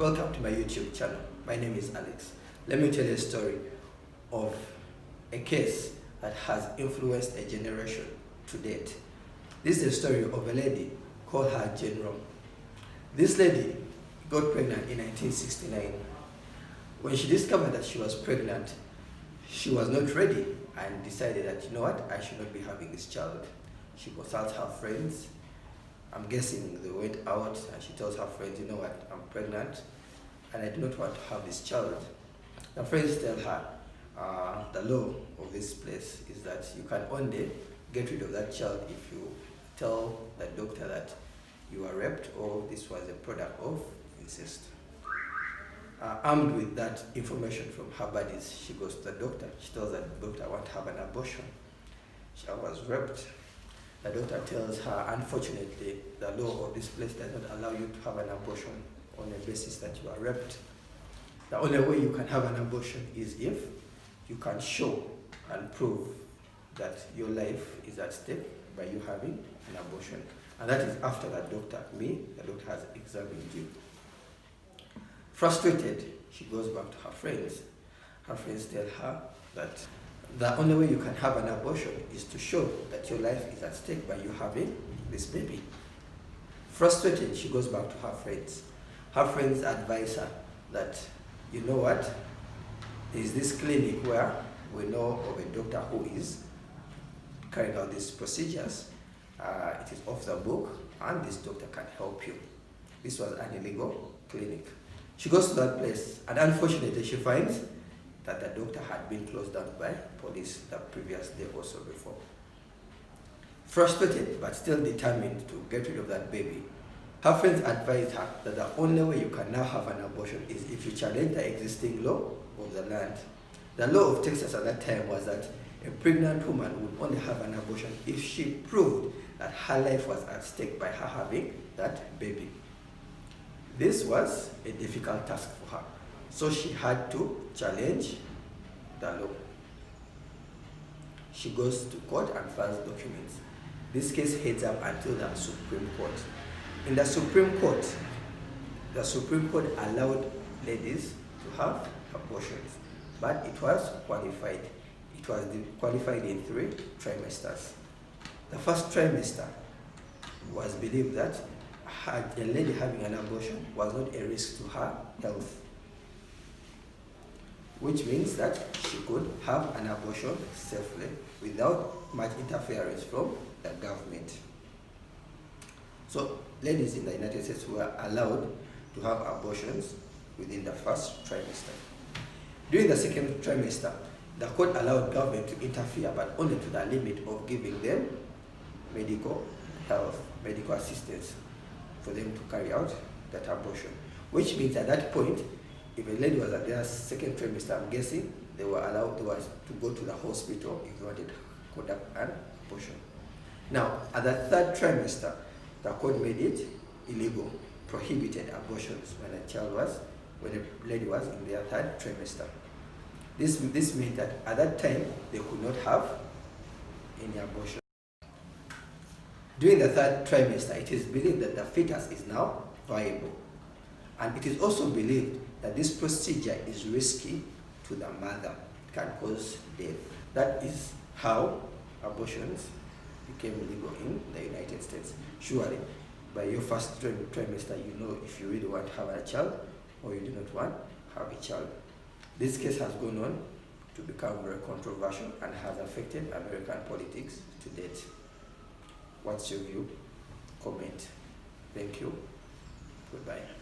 welcome to my YouTube channel. My name is Alex. Let me tell you a story of a case that has influenced a generation to date. This is a story of a lady called her Jane Rom. This lady got pregnant in 1969. When she discovered that she was pregnant, she was not ready and decided that, you know what, I should not be having this child. She consulted her friends. I'm guessing they went out and she tells her friends, you know what, I'm pregnant and I do not want to have this child. Her friends tell her, the law of this place is that you can only get rid of that child if you tell the doctor that you are raped or this was a product of incest. Armed with that information from her buddies, she goes to the doctor. She tells the doctor, I want to have an abortion. She was raped. The doctor tells her, unfortunately, the law of this place does not allow you to have an abortion on the basis that you are raped. The only way you can have an abortion is if you can show and prove that your life is at stake by you having an abortion. And that is after the doctor has examined you. Frustrated, she goes back to her friends. Her friends tell her that the only way you can have an abortion is to show that your life is at stake by you having this baby. Frustrated, she goes back to her friends. Her friends advise her that, you know what, there is this clinic where we know of a doctor who is carrying out these procedures. It is off the book and this doctor can help you. This was an illegal clinic. She goes to that place and unfortunately she finds that the doctor had been closed down by police the previous day or so before. Frustrated but still determined to get rid of that baby, her friends advised her that the only way you can now have an abortion is if you challenge the existing law of the land. The law of Texas at that time was that a pregnant woman would only have an abortion if she proved that her life was at stake by her having that baby. This was a difficult task for her, so she had to challenge the law. She goes to court and files documents. This case heads up until the Supreme Court. In the Supreme Court allowed ladies to have abortions, but it was qualified. It was qualified in 3 trimesters. The first trimester was believed that a lady having an abortion was not a risk to her health, which means that she could have an abortion safely without much interference from the government. So ladies in the United States were allowed to have abortions within the first trimester. During the second trimester, the court allowed government to interfere, but only to the limit of giving them medical assistance for them to carry out that abortion. Which means at that point, if a lady was at their second trimester, I'm guessing they were allowed to go to the hospital if they wanted to conduct an abortion. Now, at the third trimester, the court made it illegal, prohibited abortions when a lady was in their third trimester. This meant that at that time, they could not have any abortion. During the third trimester, it is believed that the fetus is now viable. And it is also believed that this procedure is risky to the mother. It can cause death. That is how abortions became legal in the United States. Surely, by your first trimester, you know if you really want to have a child or you do not want to have a child. This case has gone on to become very controversial and has affected American politics to date. What's your view? Comment. Thank you. Goodbye.